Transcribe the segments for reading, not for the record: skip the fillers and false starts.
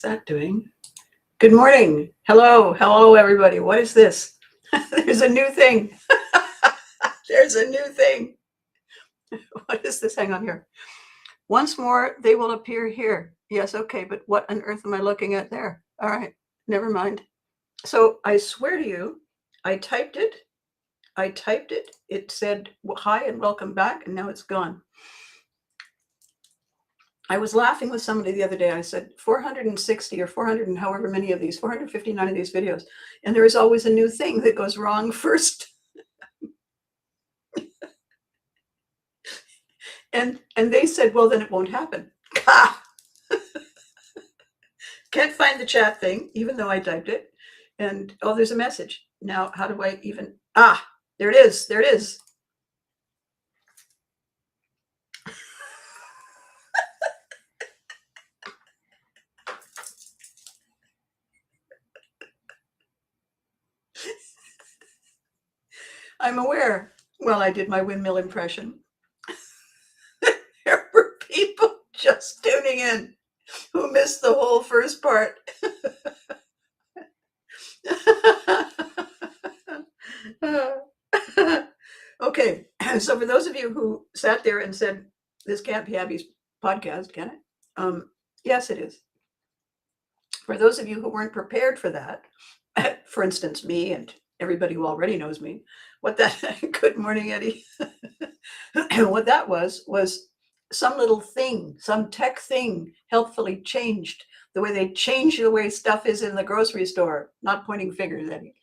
That doing? Good morning. Hello, everybody. What is this? There's a new thing. There's a new thing. What is this? Hang on here. Once more, they will appear here. Yes, okay, but what on earth am I looking at there? All right, never mind. So I swear to you, I typed it. It said hi and welcome back, and now it's gone. I was laughing with somebody the other day. I said 460 or 400 and however many of these, 459 of these videos, and there is always a new thing that goes wrong first. And they said, well, then it won't happen. Can't find the chat thing, even though I typed it. And oh, there's a message. Now, how do I even, there it is. There it is. I'm aware. Well, I did my windmill impression. There were people just tuning in who missed the whole first part. Okay, so for those of you who sat there and said, this can't be Abby's podcast, can it? Yes, it is. For those of you who weren't prepared for that, for instance, me and everybody who already knows me, good morning, Eddie. What that was some little thing, some tech thing helpfully changed the way they change the way stuff is in the grocery store, not pointing fingers, Eddie.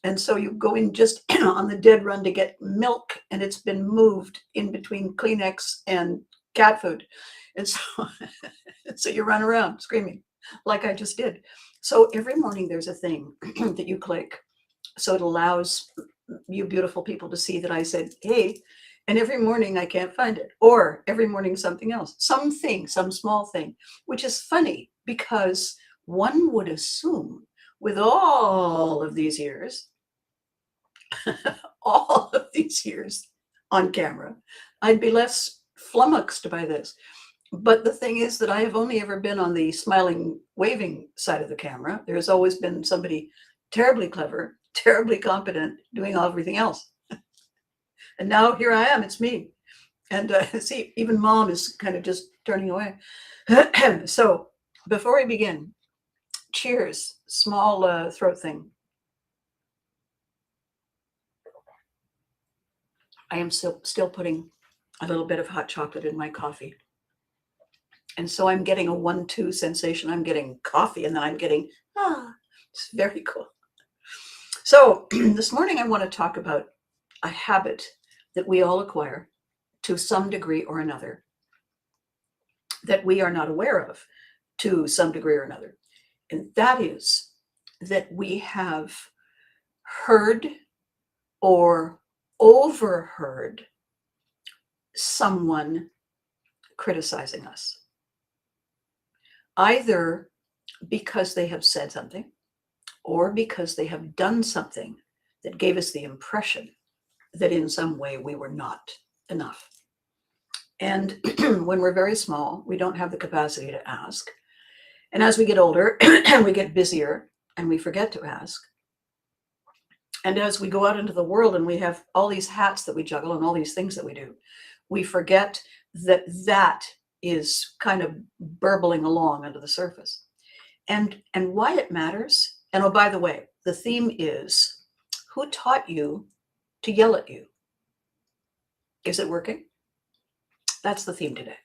And so you go in just on the dead run to get milk, and it's been moved in between Kleenex and cat food. And so, so you run around screaming like I just did. So every morning there's a thing that you click. So it allows you beautiful people to see that I said, hey, and every morning I can't find it. Or every morning something else, something, some small thing, which is funny because one would assume with all of these years, all of these years on camera, I'd be less flummoxed by this. But the thing is that I have only ever been on the smiling, waving side of the camera. There's always been somebody terribly clever, terribly competent, doing everything else. And now here I am, it's me. And see, even mom is kind of just turning away. So before we begin, cheers, small throat thing. I am still putting a little bit of hot chocolate in my coffee. And so I'm getting a 1-2 sensation. I'm getting coffee and then I'm getting, it's very cool. So this morning I want to talk about a habit that we all acquire to some degree or another that we are not aware of to some degree or another. And that is that we have heard or overheard someone criticizing us, either because they have said something or because they have done something that gave us the impression that in some way we were not enough. And when we're very small, we don't have the capacity to ask. And as we get older and we get busier and we forget to ask, and as we go out into the world and we have all these hats that we juggle and all these things that we do, we forget that that is kind of burbling along under the surface. And why it matters. And oh, by the way, the theme is, who taught you to yell at you? Is it working? That's the theme today.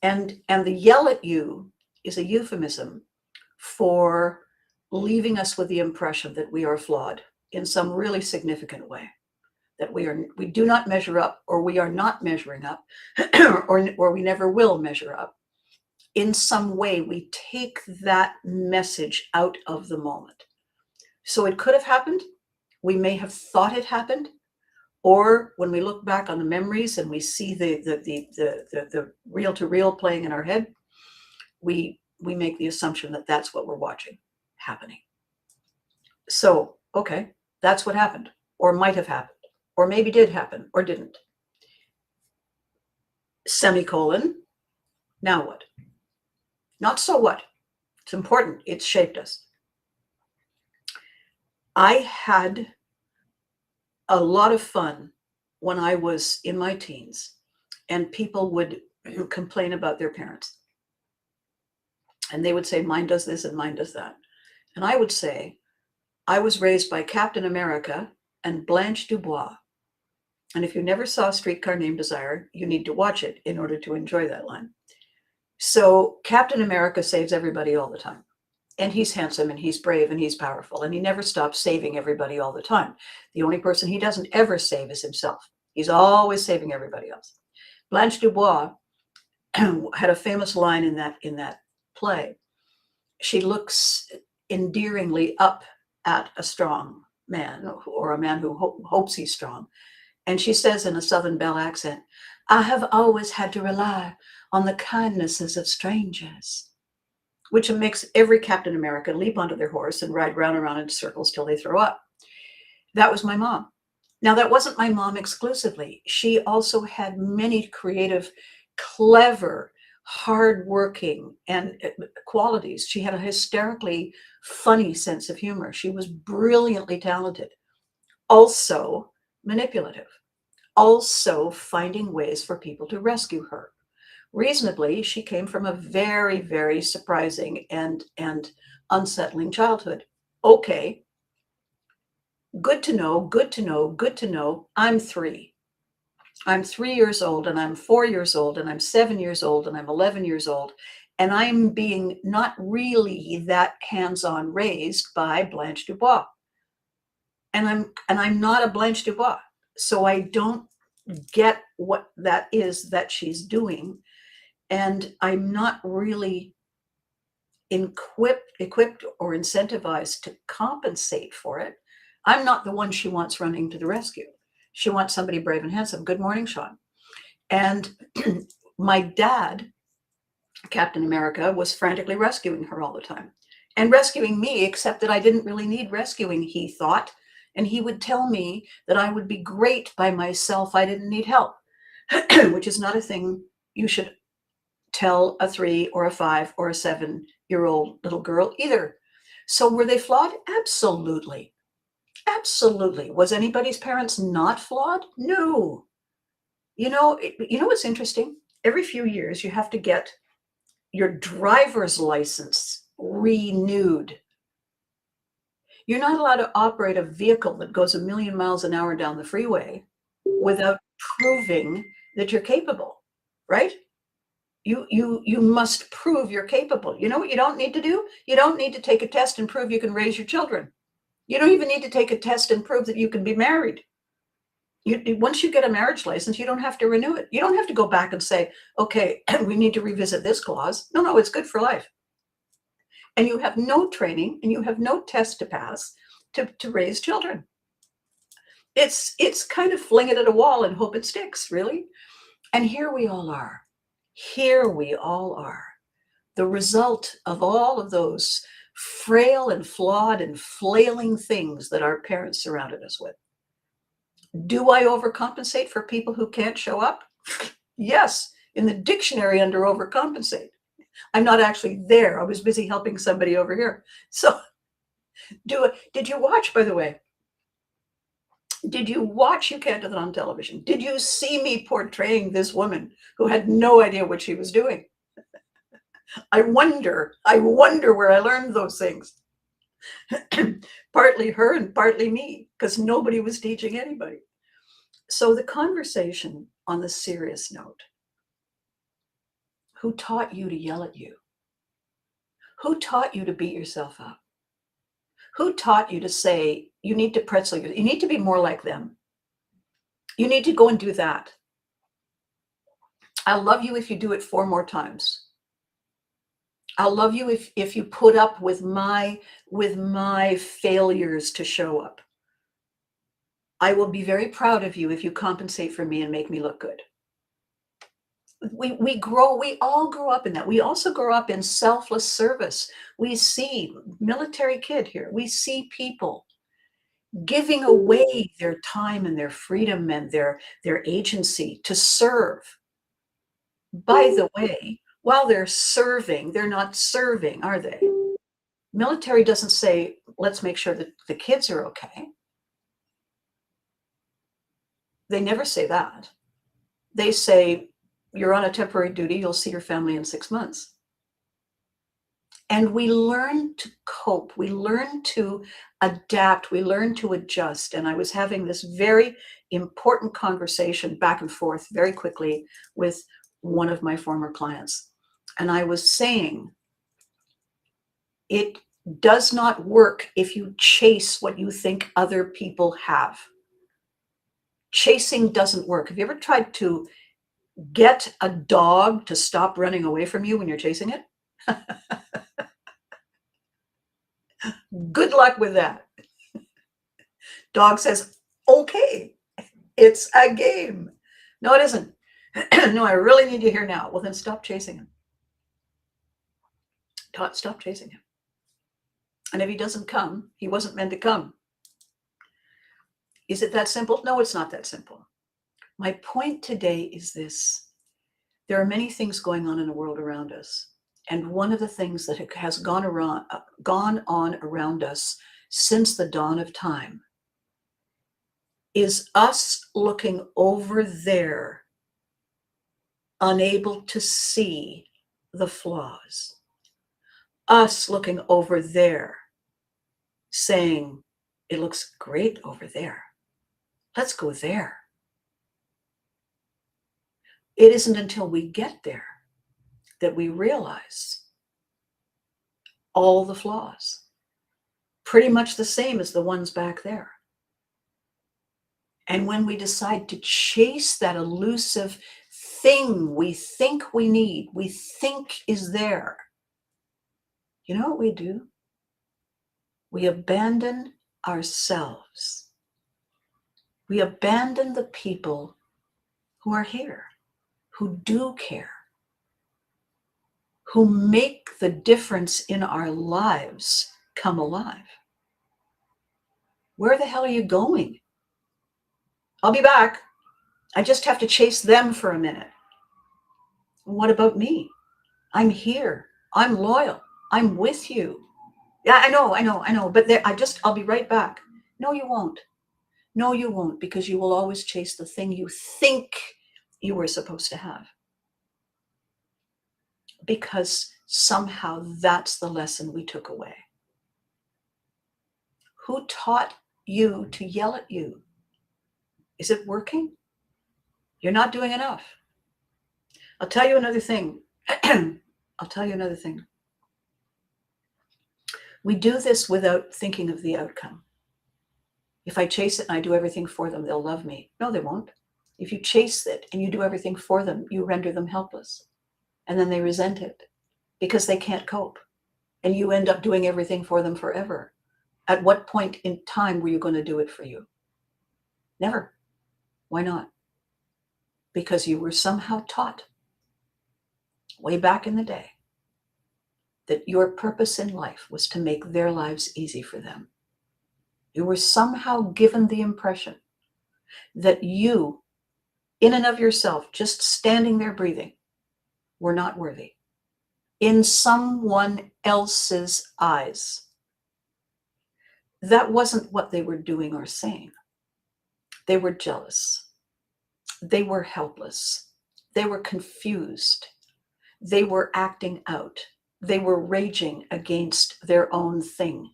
And the yell at you is a euphemism for leaving us with the impression that we are flawed in some really significant way, that we do not measure up, or we are not measuring up, or we never will measure up. In some way, we take that message out of the moment. So it could have happened. We may have thought it happened. Or when we look back on the memories and we see the reel-to-reel playing in our head, we make the assumption that that's what we're watching happening. So, okay, that's what happened, or might have happened, or maybe did happen, or didn't. Semicolon, now what? Not so what, It's important. It's shaped us. I had a lot of fun when I was in my teens, and people would complain about their parents. And they would say, mine does this and mine does that. And I would say, I was raised by Captain America and Blanche Dubois. And if you never saw Streetcar Named Desire, you need to watch it in order to enjoy that line. So Captain America saves everybody all the time. And he's handsome and he's brave and he's powerful. And he never stops saving everybody all the time. The only person he doesn't ever save is himself. He's always saving everybody else. Blanche Dubois had a famous line in that play. She looks endearingly up at a strong man, or a man who hopes he's strong. And she says in a Southern Belle accent, I have always had to rely on the kindnesses of strangers, which makes every Captain America leap onto their horse and ride round and round in circles till they throw up. That was my mom. Now, that wasn't my mom exclusively. She also had many creative, clever, hardworking and qualities. She had a hysterically funny sense of humor. She was brilliantly talented, also manipulative, also finding ways for people to rescue her. Reasonably, she came from a very, very surprising and unsettling childhood. Okay, good to know, good to know, good to know. I'm 3. I'm 3 years old, and I'm 4 years old, and I'm 7 years old, and I'm 11 years old, and I'm being not really that hands-on raised by Blanche Dubois. And I'm not a Blanche Dubois, so I don't get what that is that she's doing, and I'm not really equipped or incentivized to compensate for it. I'm not the one she wants running to the rescue. She wants somebody brave and handsome. Good morning, Sean. And my dad, Captain America, was frantically rescuing her all the time and rescuing me, except that I didn't really need rescuing, he thought. And he would tell me that I would be great by myself. I didn't need help, which is not a thing you should tell a 3 or a 5 or a 7-year-old little girl either. So were they flawed? Absolutely. Absolutely. Was anybody's parents not flawed? No. You know what's interesting? Every few years, you have to get your driver's license renewed. You're not allowed to operate a vehicle that goes 1,000,000 miles an hour down the freeway without proving that you're capable, right? You must prove you're capable. You know what you don't need to do? You don't need to take a test and prove you can raise your children. You don't even need to take a test and prove that you can be married. Once you get a marriage license, you don't have to renew it. You don't have to go back and say, okay, we need to revisit this clause. No, it's good for life. And you have no training and you have no test to pass to raise children. It's kind of fling it at a wall and hope it sticks, really. And here we all are. Here we all are. The result of all of those frail and flawed and flailing things that our parents surrounded us with. Do I overcompensate for people who can't show up? Yes, in the dictionary under overcompensate. I'm not actually there. I was busy helping somebody over here. So did you watch, by the way? Did you watch You Can't Do That on Television? Did you see me portraying this woman who had no idea what she was doing? I wonder where I learned those things. Partly her and partly me, because nobody was teaching anybody. So the conversation on the serious note, who taught you to yell at you? Who taught you to beat yourself up? Who taught you to say, you need to pretzel, you need to be more like them? You need to go and do that. I'll love you if you do it 4 more times. I'll love you if you put up with my failures to show up. I will be very proud of you if you compensate for me and make me look good. We all grow up in that. We also grow up in selfless service. We see, military kid here, we see people giving away their time and their freedom and their agency to serve. By the way, while they're serving, they're not serving, are they? Military doesn't say, let's make sure that the kids are okay. They never say that. They say, you're on a temporary duty, you'll see your family in 6 months. And we learn to cope, we learn to adapt, we learn to adjust. And I was having this very important conversation back and forth very quickly with one of my former clients. And I was saying, it does not work if you chase what you think other people have. Chasing doesn't work. Have you ever tried to get a dog to stop running away from you when you're chasing it? Good luck with that. Dog says, okay, it's a game. No, it isn't. No, I really need you here now. Well, then stop chasing him. Stop chasing him. And if he doesn't come, he wasn't meant to come. Is it that simple? No, it's not that simple. My point today is this. There are many things going on in the world around us. And one of the things that has gone on around us since the dawn of time is us looking over there, unable to see the flaws. Us looking over there, saying, it looks great over there. Let's go there. It isn't until we get there that we realize all the flaws, pretty much the same as the ones back there. And when we decide to chase that elusive thing we think we need, we think is there, you know what we do? We abandon ourselves. We abandon the people who are here, who do care, who make the difference in our lives come alive. Where the hell are you going? I'll be back. I just have to chase them for a minute. What about me? I'm here. I'm loyal. I'm with you. Yeah, I know. But I'll be right back. No, you won't. No, you won't, because you will always chase the thing you think you were supposed to have. Because somehow that's the lesson we took away. Who taught you to yell at you? Is it working? You're not doing enough. I'll tell you another thing. We do this without thinking of the outcome. If I chase it and I do everything for them, they'll love me. No, they won't. If you chase it and you do everything for them, you render them helpless. And then they resent it because they can't cope. And you end up doing everything for them forever. At what point in time were you going to do it for you? Never. Why not? Because you were somehow taught way back in the day that your purpose in life was to make their lives easy for them. You were somehow given the impression that you, in and of yourself, just standing there breathing, were not worthy. In someone else's eyes. That wasn't what they were doing or saying. They were jealous. They were helpless. They were confused. They were acting out. They were raging against their own thing.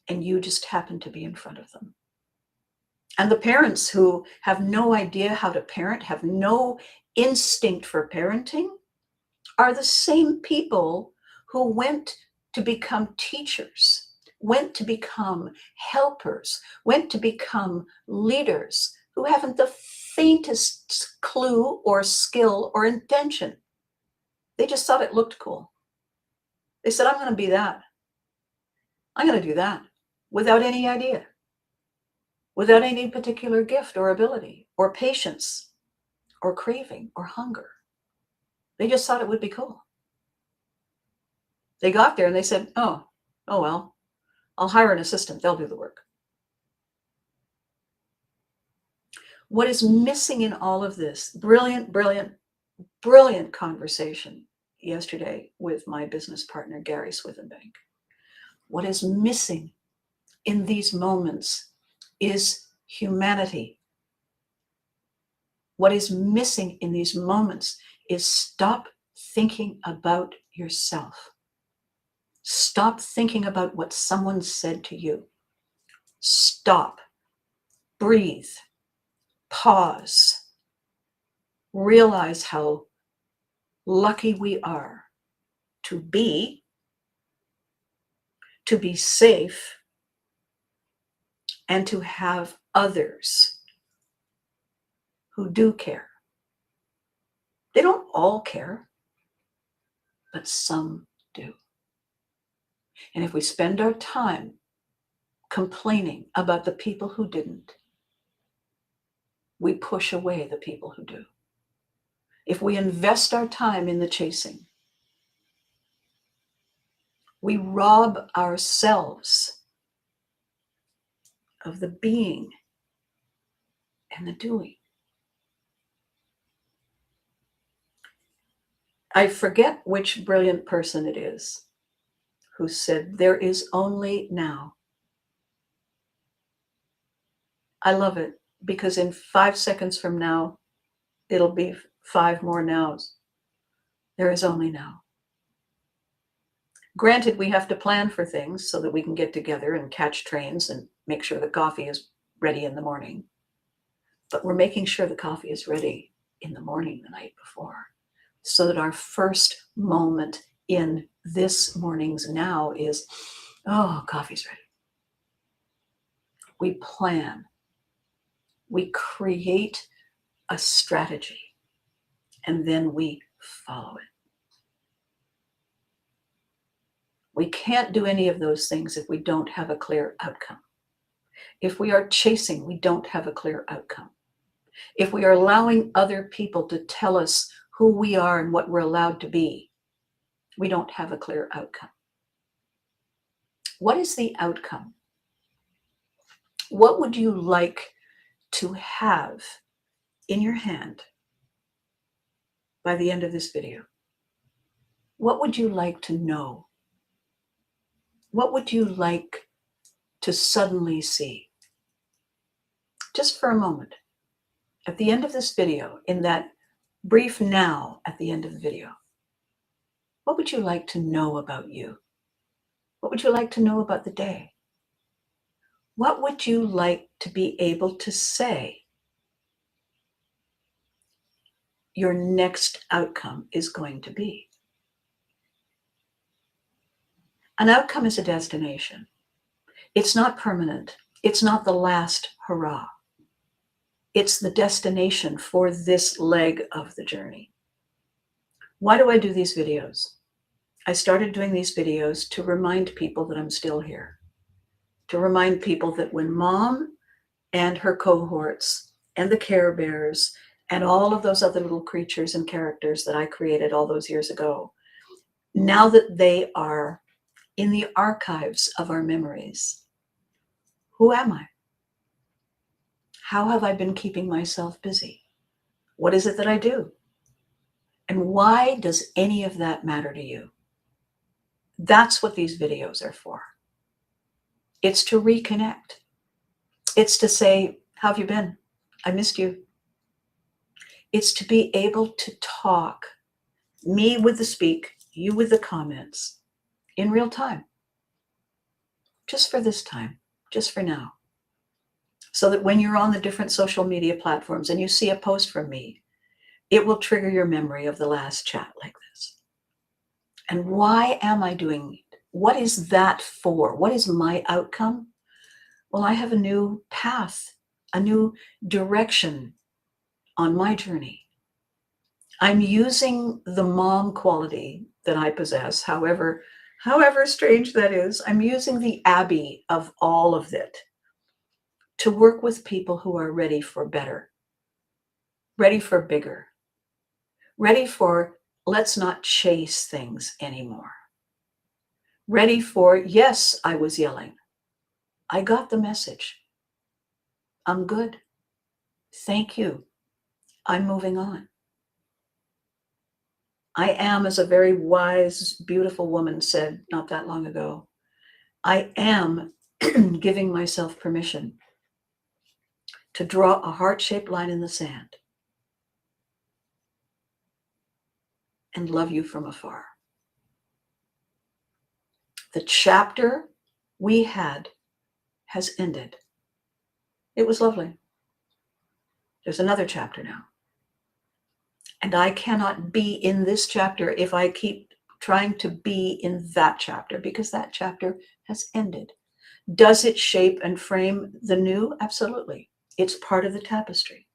And you just happened to be in front of them. And the parents who have no idea how to parent, have no instinct for parenting, are the same people who went to become teachers, went to become helpers, went to become leaders, who haven't the faintest clue or skill or intention. They just thought it looked cool. They said, I'm going to be that. I'm going to do that without any idea, without any particular gift or ability or patience or craving or hunger. They just thought it would be cool. They got there and they said, oh well, I'll hire an assistant. They'll do the work. What is missing in all of this, brilliant conversation yesterday with my business partner, Gary Swithenbank. What is missing in these moments is humanity. What is missing in these moments is stop thinking about yourself. Stop thinking about what someone said to you. Stop. Breathe. Pause. Realize how lucky we are to be safe, and to have others who do care. They don't all care, but some do. And if we spend our time complaining about the people who didn't, we push away the people who do. If we invest our time in the chasing, we rob ourselves of the being and the doing. I forget which brilliant person it is who said, "There is only now." I love it, because in 5 seconds from now, it'll be 5 more nows. There is only now. Granted, we have to plan for things so that we can get together and catch trains and make sure the coffee is ready in the morning. But we're making sure the coffee is ready in the morning the night before, so that our first moment in this morning's now is, oh, coffee's ready. We plan. We create a strategy, and then we follow it. We can't do any of those things if we don't have a clear outcome. If we are chasing, we don't have a clear outcome. If we are allowing other people to tell us who we are and what we're allowed to be, we don't have a clear outcome. What is the outcome? What would you like to have in your hand by the end of this video? What would you like to know? What would you like to suddenly see? Just for a moment, at the end of this video, in that brief now at the end of the video, what would you like to know about you? What would you like to know about the day? What would you like to be able to say your next outcome is going to be? An outcome is a destination. It's not permanent. It's not the last hurrah. It's the destination for this leg of the journey. Why do I do these videos? I started doing these videos to remind people that I'm still here. To remind people that when Mom and her cohorts and the Care Bears and all of those other little creatures and characters that I created all those years ago, now that they are in the archives of our memories, who am I? How have I been keeping myself busy? What is it that I do? And why does any of that matter to you? That's what these videos are for. It's to reconnect. It's to say, how have you been? I missed you. It's to be able to talk, me with the speak, you with the comments, in real time. Just for this time, just for now. So that when you're on the different social media platforms and you see a post from me, it will trigger your memory of the last chat like this. And why am I doing it? What is that for? What is my outcome? Well, I have a new path, a new direction on my journey. I'm using the mom quality that I possess, however strange that is. I'm using the Abby of all of it to work with people who are ready for better, ready for bigger, ready for let's not chase things anymore. Ready for, yes, I was yelling. I got the message. I'm good. Thank you. I'm moving on. I am, as a very wise, beautiful woman said not that long ago, I am giving myself permission to draw a heart-shaped line in the sand and love you from afar. The chapter we had has ended. It was lovely. There's another chapter now. And I cannot be in this chapter if I keep trying to be in that chapter, because that chapter has ended. Does it shape and frame the new? Absolutely. It's part of the tapestry.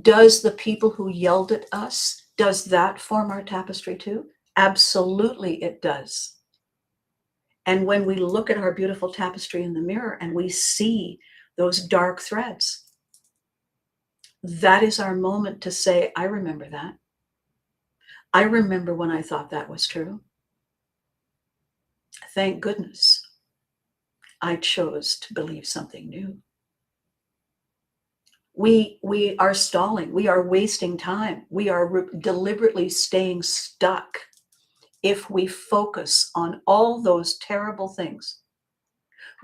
Does the people who yelled at us, does that form our tapestry too? Absolutely it does. And when we look at our beautiful tapestry in the mirror and we see those dark threads, that is our moment to say, I remember that. I remember when I thought that was true. Thank goodness I chose to believe something new. We are stalling. We are wasting time. We are deliberately staying stuck if we focus on all those terrible things.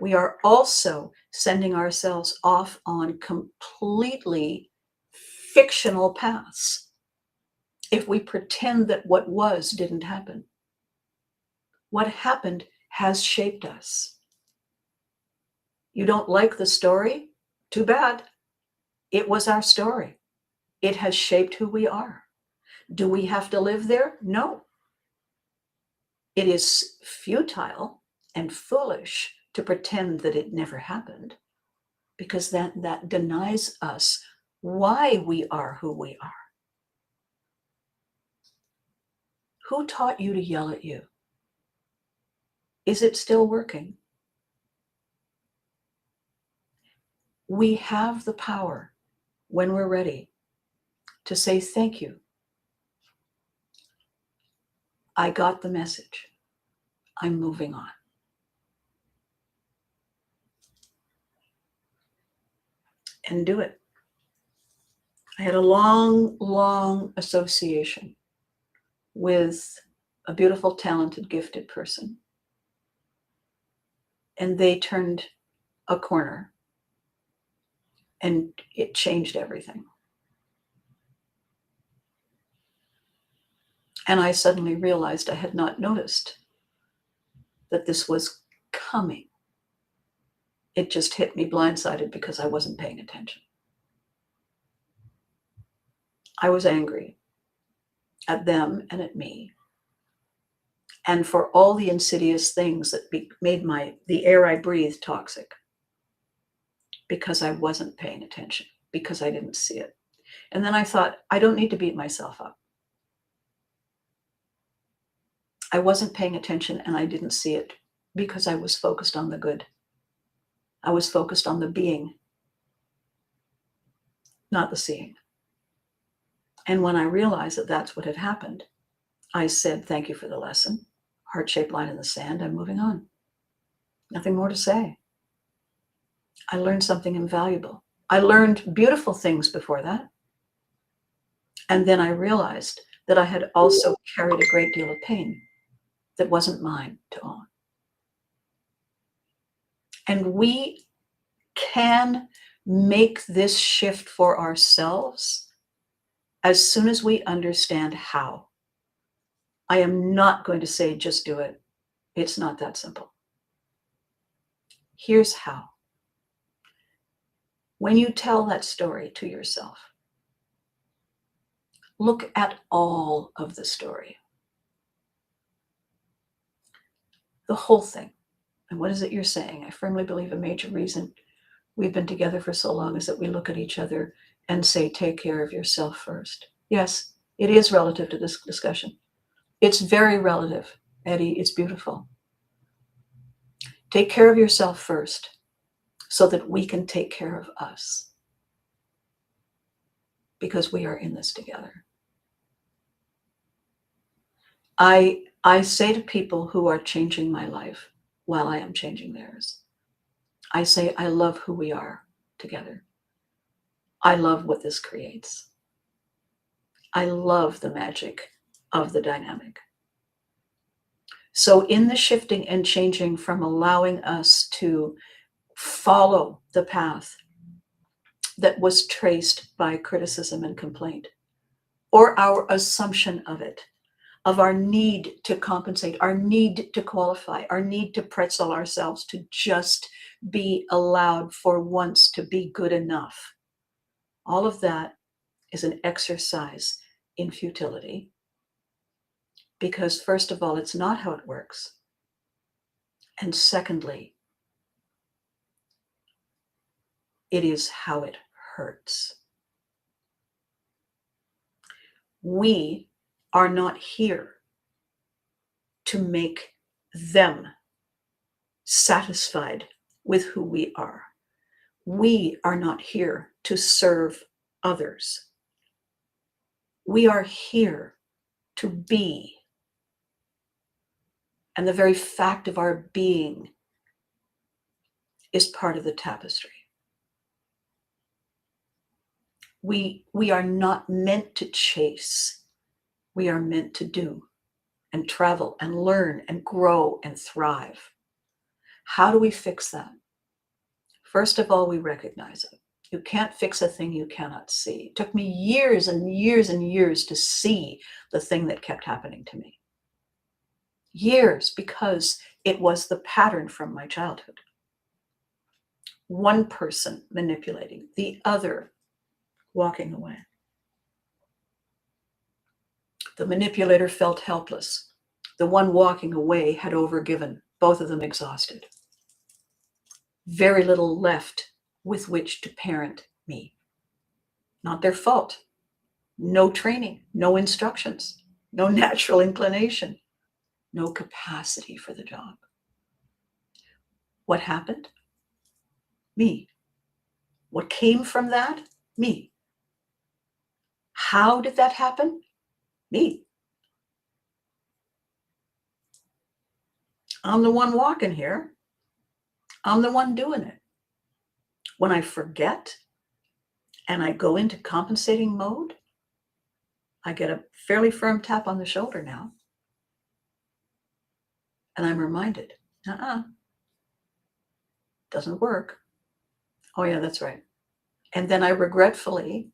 We are also sending ourselves off on completely fictional paths if we pretend that what was didn't happen. What happened has shaped us. You don't like the story? Too bad. It was our story. It has shaped who we are. Do we have to live there? No. It is futile and foolish to pretend that it never happened, because that denies us why we are who we are. Who taught you to yell at you? Is it still working? We have the power, when we're ready, to say thank you. I got the message. I'm moving on. And do it. I had a long association with a beautiful, talented, gifted person. And they turned a corner and it changed everything. And I suddenly realized I had not noticed that this was coming. It just hit me blindsided because I wasn't paying attention. I was angry at them and at me, and for all the insidious things that made the air I breathed toxic, because I wasn't paying attention, because I didn't see it. And then I thought, I don't need to beat myself up. I wasn't paying attention and I didn't see it because I was focused on the good. I was focused on the being, not the seeing. And when I realized that that's what had happened, I said, thank you for the lesson. Heart-shaped line in the sand. I'm moving on. Nothing more to say. I learned something invaluable. I learned beautiful things before that. And then I realized that I had also carried a great deal of pain that wasn't mine to own. And we can make this shift for ourselves as soon as we understand how. I am not going to say just do it. It's not that simple. Here's how. When you tell that story to yourself, look at all of the story, the whole thing. And what is it you're saying? I firmly believe a major reason we've been together for so long is that we look at each other and say, take care of yourself first. Yes, it is relative to this discussion. It's very relative, Eddie. It's beautiful. Take care of yourself first so that we can take care of us, because we are in this together. I say to people who are changing my life while I am changing theirs, I say, I love who we are together. I love what this creates. I love the magic of the dynamic. So in the shifting and changing from allowing us to follow the path that was traced by criticism and complaint, or our assumption of it, of our need to compensate, our need to qualify, our need to pretzel ourselves to just be allowed for once to be good enough. All of that is an exercise in futility, because first of all, it's not how it works. And secondly, it is how it hurts. We are not here to make them satisfied with who we are. We are not here to serve others. We are here to be. And the very fact of our being is part of the tapestry. We are not meant to chase. We are meant to do and travel and learn and grow and thrive. How do we fix that? First of all, we recognize it. You can't fix a thing you cannot see. It took me years and years and years to see the thing that kept happening to me. Years, because it was the pattern from my childhood. One person manipulating, the other walking away. The manipulator felt helpless. The one walking away had overgiven, both of them exhausted. Very little left with which to parent me. Not their fault. No training, no instructions, no natural inclination, no capacity for the job. What happened? Me. What came from that? Me. How did that happen? Me. I'm the one walking here. I'm the one doing it. When I forget and I go into compensating mode, I get a fairly firm tap on the shoulder now. And I'm reminded, doesn't work. Oh yeah, that's right. And then I regretfully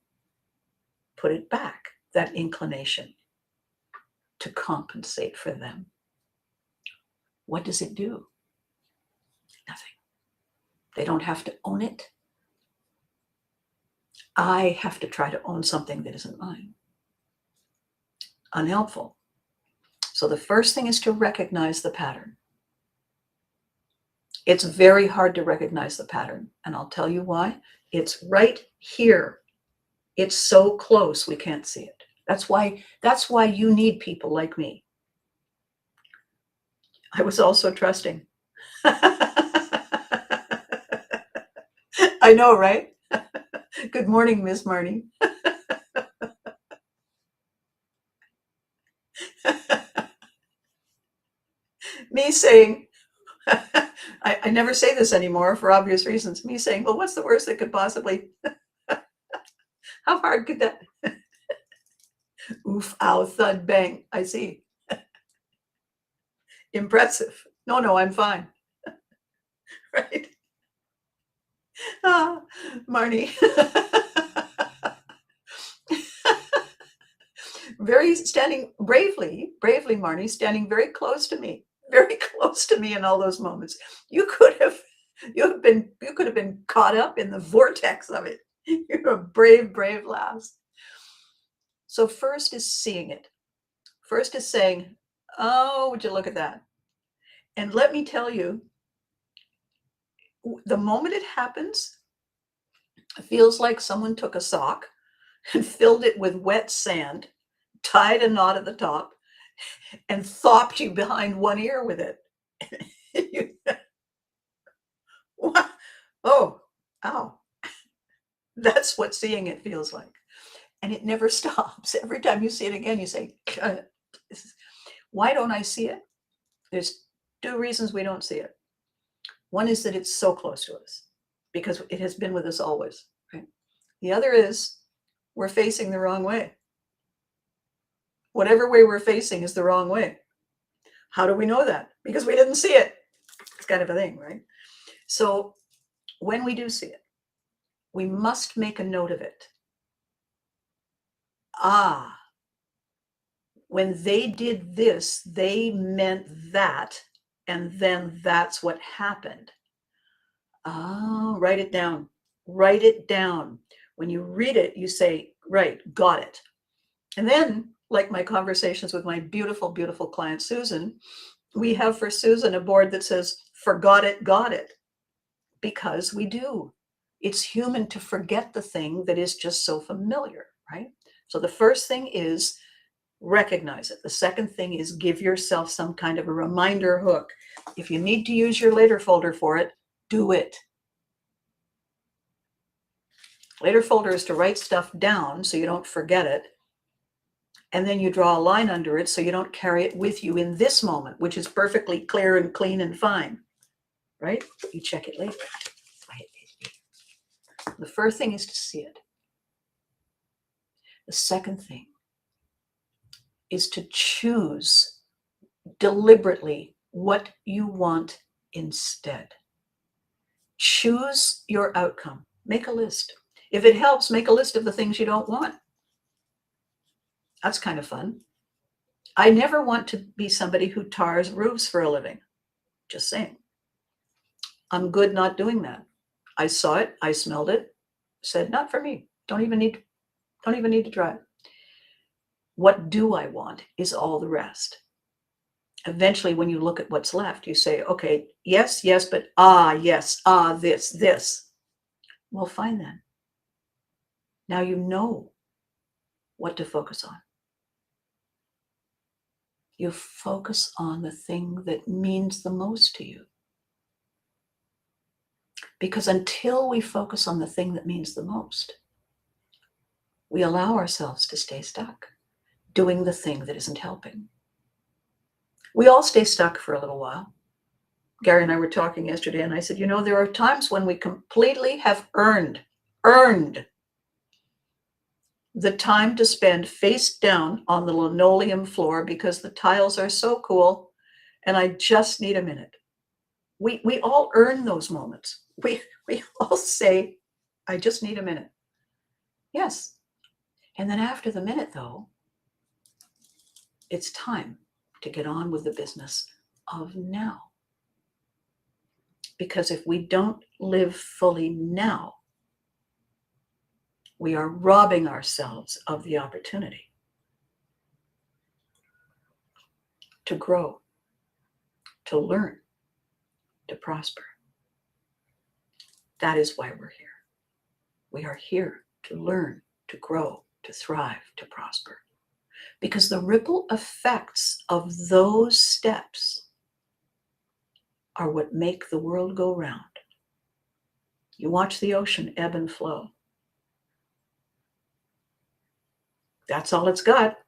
put it back, that inclination to compensate for them. What does it do? Nothing. They don't have to own it. I have to try to own something that isn't mine. Unhelpful. So the first thing is to recognize the pattern. It's very hard to recognize the pattern, and I'll tell you why. It's right here. It's so close we can't see it. That's why you need people like me. I was also trusting. I know, right? Good morning, Miss Marnie. Me saying, I never say this anymore for obvious reasons. Me saying, well, what's the worst that could possibly, how hard could that? Oof, ow, thud, bang. I see. Impressive. No, I'm fine. Right? Ah, Marnie. Standing bravely, Marnie, standing very close to me in all those moments. You could have been caught up in the vortex of it. You're a brave lass. So first is seeing it. First is saying, oh, would you look at that? And let me tell you, the moment it happens, it feels like someone took a sock and filled it with wet sand, tied a knot at the top, and thopped you behind one ear with it. Oh, ow. That's what seeing it feels like. And it never stops. Every time you see it again, you say, why don't I see it? There's two reasons we don't see it. One is that it's so close to us because it has been with us always. Right? The other is we're facing the wrong way. Whatever way we're facing is the wrong way. How do we know that? Because we didn't see it. It's kind of a thing, right? So when we do see it, we must make a note of it. Ah, when they did this, they meant that, and then that's what happened. Oh, write it down. Write it down. When you read it, you say, right, got it. And then, like my conversations with my beautiful, beautiful client, Susan, we have for Susan a board that says, forgot it, got it. Because we do. It's human to forget the thing that is just so familiar, right? So the first thing is recognize it. The second thing is give yourself some kind of a reminder hook. If you need to use your later folder for it, do it. Later folder is to write stuff down so you don't forget it. And then you draw a line under it so you don't carry it with you in this moment, which is perfectly clear and clean and fine, right? You check it later. The first thing is to see it. The second thing is to choose deliberately what you want instead. Choose your outcome. Make a list. If it helps, make a list of the things you don't want. That's kind of fun. I never want to be somebody who tars roofs for a living. Just saying. I'm good not doing that. I saw it, I smelled it, said, not for me. Don't even need to try it. What do I want is all the rest. Eventually, when you look at what's left, you say, okay, yes, but yes, this. Well, fine then. Now you know what to focus on. You focus on the thing that means the most to you. Because until we focus on the thing that means the most, we allow ourselves to stay stuck doing the thing that isn't helping. We all stay stuck for a little while. Gary and I were talking yesterday, and I said, there are times when we completely have earned the time to spend face down on the linoleum floor because the tiles are so cool and I just need a minute. We all earn those moments. We all say, I just need a minute. Yes. And then after the minute, though, it's time to get on with the business of now. Because if we don't live fully now, we are robbing ourselves of the opportunity to grow, to learn, to prosper. That is why we're here. We are here to learn, to grow, to thrive, to prosper. Because the ripple effects of those steps are what make the world go round. You watch the ocean ebb and flow. That's all it's got.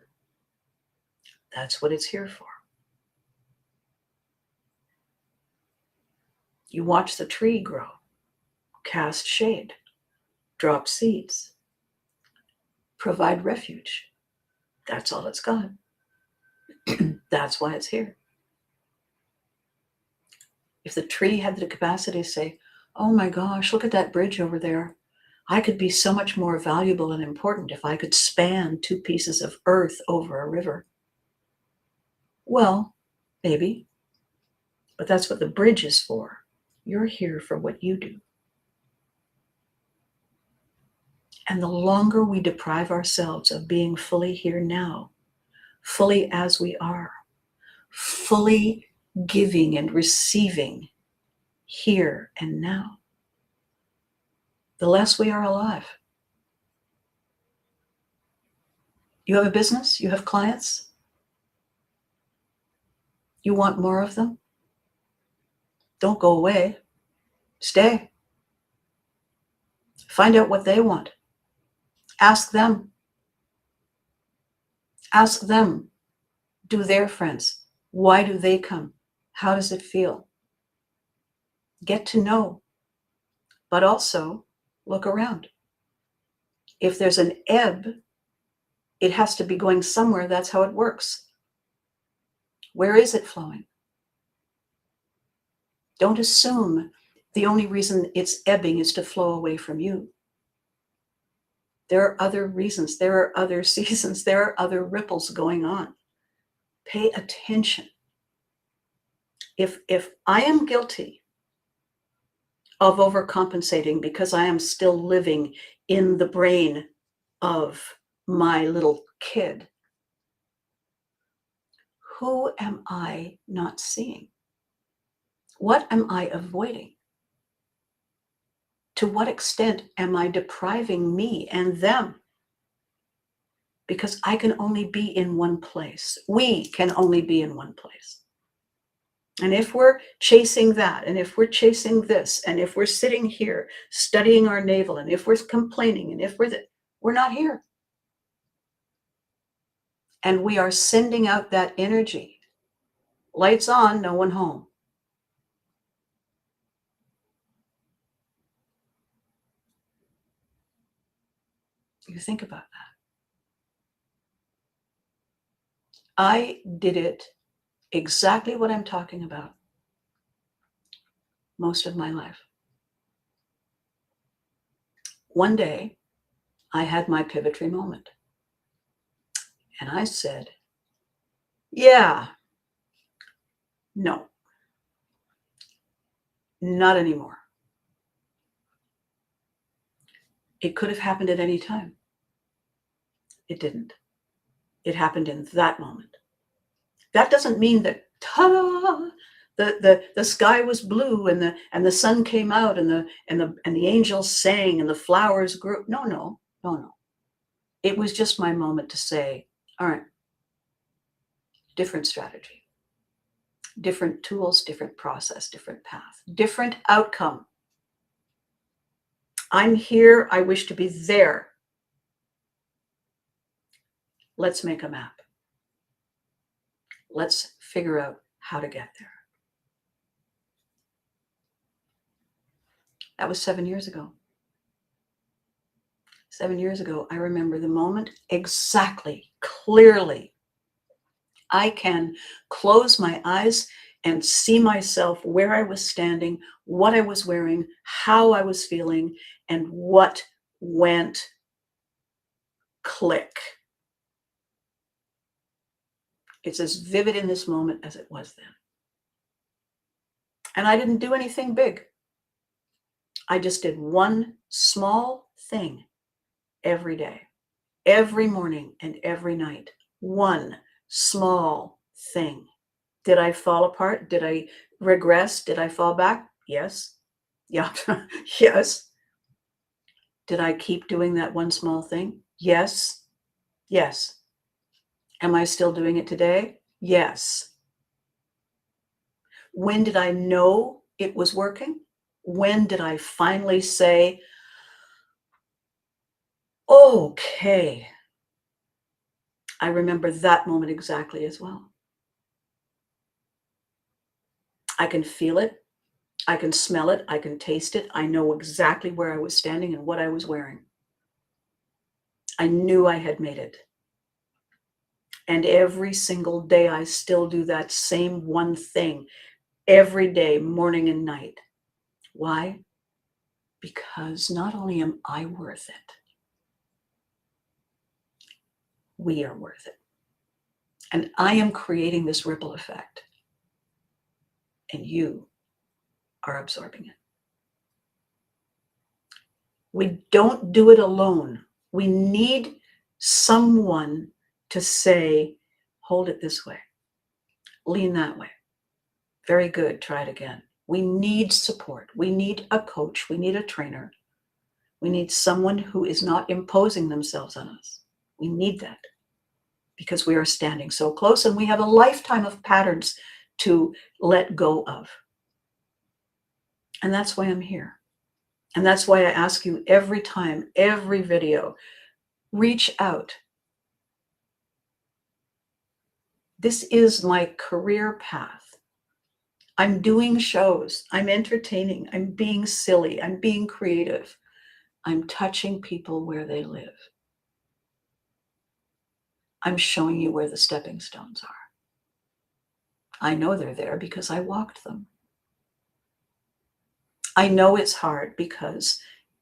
That's what it's here for. You watch the tree grow, cast shade, drop seeds, provide refuge. That's all it's got. That's why it's here. If the tree had the capacity to say, oh my gosh, look at that bridge over there. I could be so much more valuable and important if I could span 2 pieces of earth over a river. Well, maybe, but that's what the bridge is for. You're here for what you do. And the longer we deprive ourselves of being fully here now, fully as we are, fully giving and receiving here and now, the less we are alive. You have a business, you have clients, you want more of them? Don't go away. Stay. Find out what they want. Ask them. Ask them. Do their friends? Why do they come? How does it feel? Get to know. But also look around. If there's an ebb, it has to be going somewhere. That's how it works. Where is it flowing? Don't assume the only reason it's ebbing is to flow away from you. There are other reasons. There are other seasons. There are other ripples going on. Pay attention. If I am guilty of overcompensating because I am still living in the brain of my little kid, who am I not seeing? What am I avoiding? To what extent am I depriving me and them? Because I can only be in one place. We can only be in one place. And if we're chasing that, and if we're chasing this, and if we're sitting here studying our navel, and if we're complaining, and if we're not here. And we are sending out that energy. Lights on, no one home. You think about that. I did it exactly what I'm talking about most of my life. One day, I had my Pivotry moment. And I said, yeah, no, not anymore. It could have happened at any time. It didn't. It happened in that moment. That doesn't mean that, ta-da, the sky was blue and the sun came out and the angels sang and the flowers grew. No. It was just my moment to say, all right, different strategy, different tools, different process, different path, different outcome. I'm here. I wish to be there. Let's make a map. Let's figure out how to get there. That was 7 years ago. 7 years ago, I remember the moment exactly, clearly. I can close my eyes and see myself where I was standing, what I was wearing, how I was feeling, and what went click. It's as vivid in this moment as it was then. And I didn't do anything big. I just did one small thing every day, every morning and every night. One small thing. Did I fall apart? Did I regress? Did I fall back? Yes. Yeah. Yes. Did I keep doing that one small thing? Yes. Yes. Am I still doing it today? Yes. When did I know it was working? When did I finally say, okay? I remember that moment exactly as well. I can feel it. I can smell it. I can taste it. I know exactly where I was standing and what I was wearing. I knew I had made it. And every single day, I still do that same one thing every day, morning and night. Why? Because not only am I worth it, we are worth it. And I am creating this ripple effect. And you are absorbing it. We don't do it alone. We need someone to say, hold it this way, lean that way. Very good, try it again. We need support. We need a coach. We need a trainer. We need someone who is not imposing themselves on us. We need that because we are standing so close and we have a lifetime of patterns to let go of. And that's why I'm here. And that's why I ask you every time, every video, reach out. This is my career path. I'm doing shows. I'm entertaining. I'm being silly. I'm being creative. I'm touching people where they live. I'm showing you where the stepping stones are. I know they're there because I walked them. I know it's hard because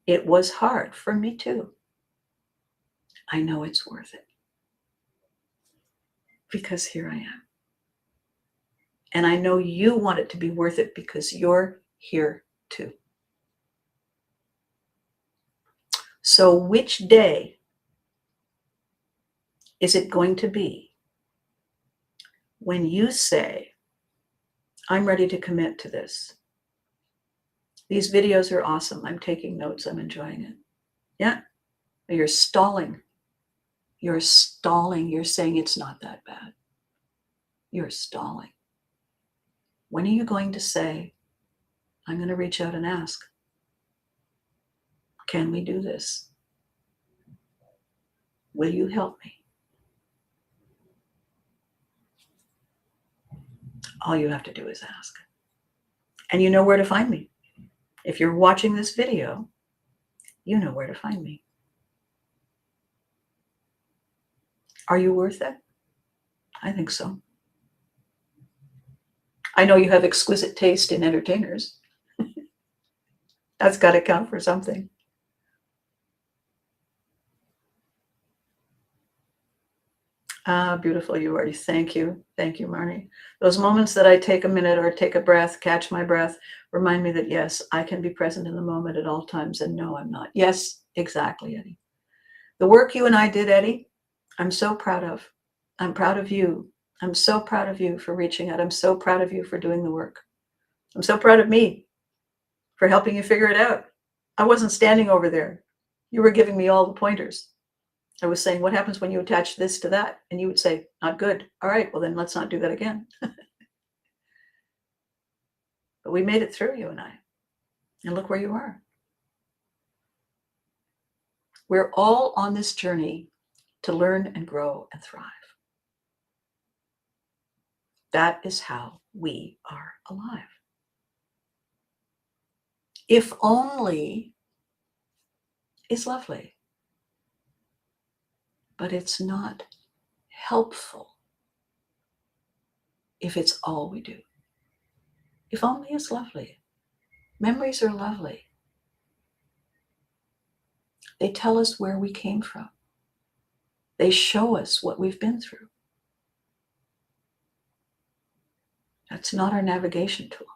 it was hard for me too. I know it's worth it because here I am. And I know you want it to be worth it because you're here too. So which day is it going to be when you say, I'm ready to commit to this? These videos are awesome. I'm taking notes. I'm enjoying it. Yeah. You're stalling. You're stalling. You're saying it's not that bad. You're stalling. When are you going to say, I'm going to reach out and ask, can we do this? Will you help me? All you have to do is ask. And you know where to find me. If you're watching this video, you know where to find me. Are you worth it? I think so. I know you have exquisite taste in entertainers. That's got to count for something. Ah, beautiful you are. Thank you. Thank you, Marnie. Those moments that I take a minute or take a breath, catch my breath, remind me that, yes, I can be present in the moment at all times. And no, I'm not. Yes, exactly, Eddie. The work you and I did, Eddie, I'm so proud of. I'm proud of you. I'm so proud of you for reaching out. I'm so proud of you for doing the work. I'm so proud of me for helping you figure it out. I wasn't standing over there. You were giving me all the pointers. I was saying, what happens when you attach this to that? And you would say, not good. All right, well, then let's not do that again. But we made it through, you and I. And look where you are. We're all on this journey to learn and grow and thrive. That is how we are alive. If only is lovely, but it's not helpful if it's all we do. If only is lovely. Memories are lovely. They tell us where we came from. They show us what we've been through. That's not our navigation tool.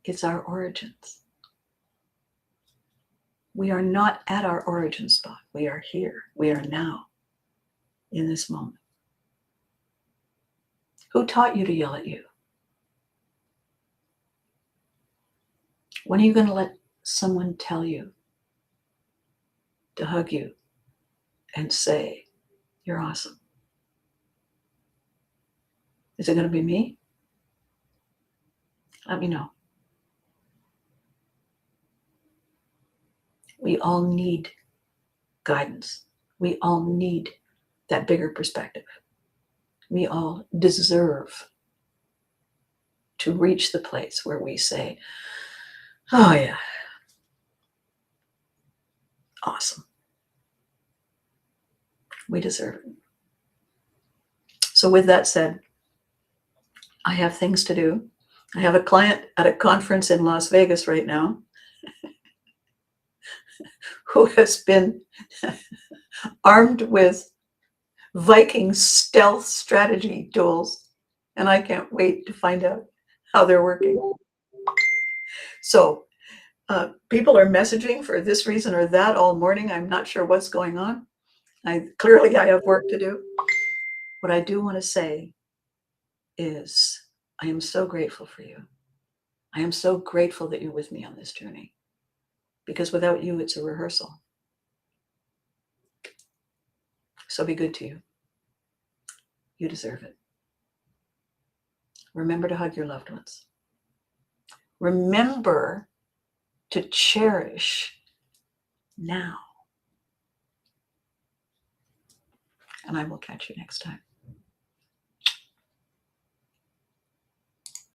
It's our origins. We are not at our origin spot. We are here. We are now in this moment. Who taught you to yell at you? When are you going to let someone tell you to hug you and say, you're awesome? Is it going to be me? Let me know. We all need guidance. We all need that bigger perspective. We all deserve to reach the place where we say, oh yeah, awesome. We deserve it. So with that said, I have things to do. I have a client at a conference in Las Vegas right now who has been armed with Viking stealth strategy tools, and I can't wait to find out how they're working. So people are messaging for this reason or that all morning. I'm not sure what's going on. Clearly I have work to do. What I do want to say is I am so grateful for you. I am so grateful that you're with me on this journey, because without you, it's a rehearsal. So be good to you. You deserve it. Remember to hug your loved ones. Remember to cherish now. And I will catch you next time.